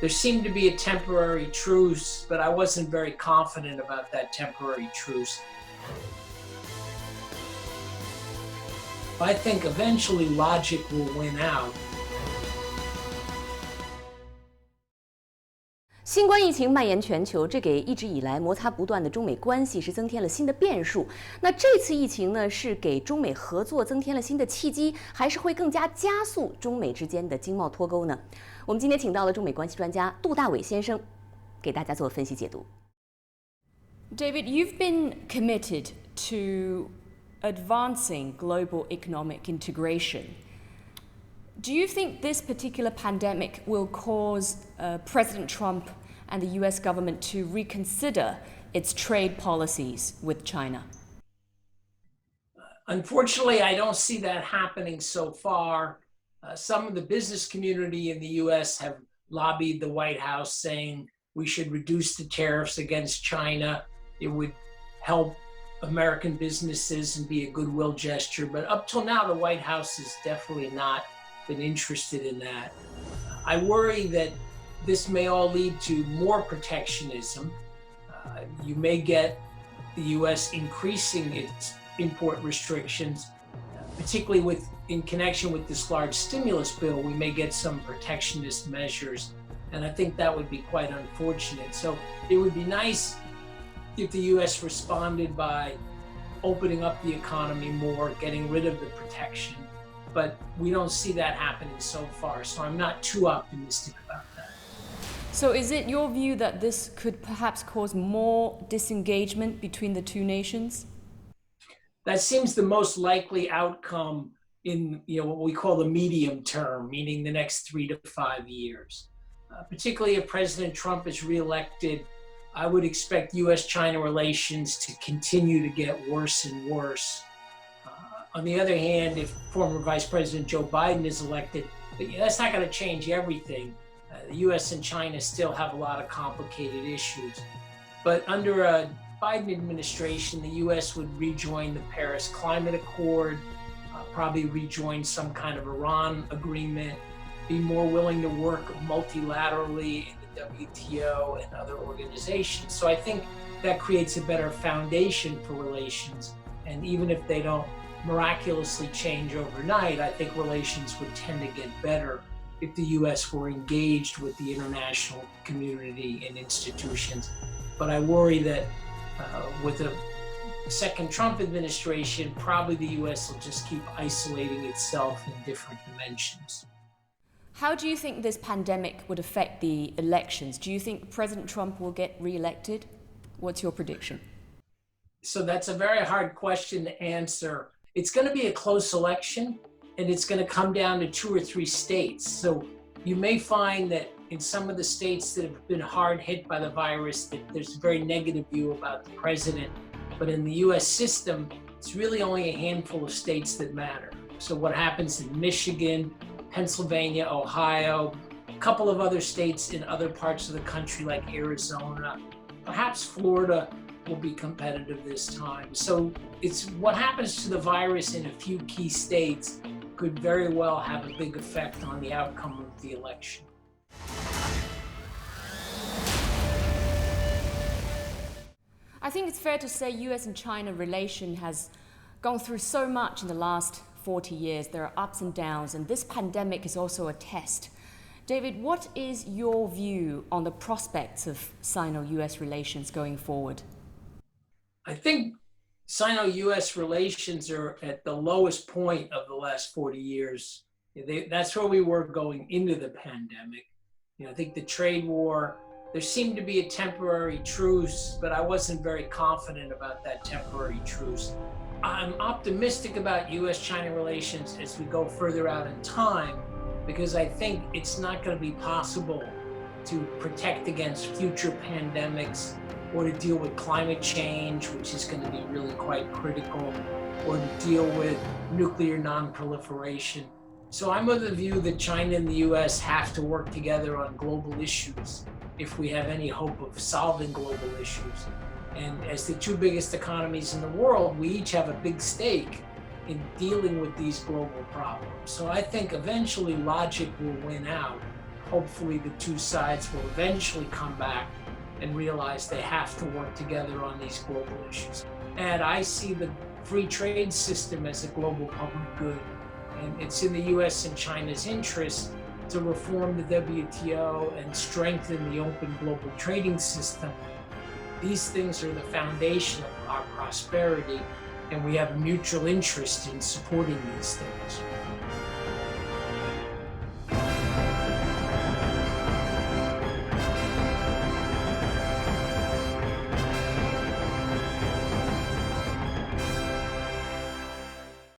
there seemed to be a temporary truce, but I wasn't very confident about that temporary truce. I think eventually logic will win out. 新冠疫情蔓延全球，这给一直以来摩擦不断的中美关系是增添了新的变数。那这次疫情呢，是给中美合作增添了新的契机，还是会更加加速中美之间的经贸脱钩呢？我们今天请到了中美关系专家杜大伟先生，给大家做分析解读。David, you've been committed to advancing global economic integration. Do you think this particular pandemic will cause President Trump and the US government to reconsider its trade policies with China? Unfortunately, I don't see that happening so far. Some of the business community in the US have lobbied the White House saying we should reduce the tariffs against China. It would help American businesses and be a goodwill gesture. But up till now, the White House has definitely not been interested in that. I worry that this may all lead to more protectionism. You may get the US increasing its import restrictions, particularly in connection with this large stimulus bill. We may get some protectionist measures, and I think that would be quite unfortunate. So it would be nice if the US responded by opening up the economy more, getting rid of the protection. But we don't see that happening so far, so I'm not too optimistic about that. So is it your view that this could perhaps cause more disengagement between the two nations? That seems the most likely outcome in what we call the medium term, meaning the next 3 to 5 years. Particularly if President Trump is reelected, I would expect US-China relations to continue to get worse and worse. On the other hand, if former Vice President Joe Biden is elected, that's not going to change everything. The US and China still have a lot of complicated issues. But under a Biden administration, the US would rejoin the Paris Climate Accord, probably rejoin some kind of Iran agreement, be more willing to work multilaterally in the WTO and other organizations. So I think that creates a better foundation for relations. And even if they don't miraculously change overnight, I think relations would tend to get better if the US were engaged with the international community and institutions. But I worry that with a second Trump administration, probably the US will just keep isolating itself in different dimensions. How do you think this pandemic would affect the elections? Do you think President Trump will get reelected? What's your prediction? So that's a very hard question to answer. It's going to be a close election, and it's going to come down to 2 or 3 states. So you may find that in some of the states that have been hard hit by the virus, that there's a very negative view about the president. But in the US system, it's really only a handful of states that matter. So what happens in Michigan, Pennsylvania, Ohio, a couple of other states in other parts of the country like Arizona, perhaps Florida will be competitive this time. So it's what happens to the virus in a few key states could very well have a big effect on the outcome of the election. I think it's fair to say US and China relation has gone through so much in the last 40 years. There are ups and downs, and this pandemic is also a test. David, what is your view on the prospects of Sino-US relations going forward? I think Sino-US relations are at the lowest point of the last 40 years. That's where we were going into the pandemic. I think the trade war, there seemed to be a temporary truce, but I wasn't very confident about that temporary truce. I'm optimistic about US-China relations as we go further out in time, because I think it's not going to be possible to protect against future pandemics, or to deal with climate change, which is going to be really quite critical, or to deal with nuclear non-proliferation. So I'm of the view that China and the US have to work together on global issues if we have any hope of solving global issues. And as the 2 biggest economies in the world, we each have a big stake in dealing with these global problems. So I think eventually logic will win out. hopefully the two sides will eventually come back and realize they have to work together on these global issues. And I see the free trade system as a global public good. And it's in the US and China's interest to reform the WTO and strengthen the open global trading system. These things are the foundation of our prosperity, and we have a mutual interest in supporting these things.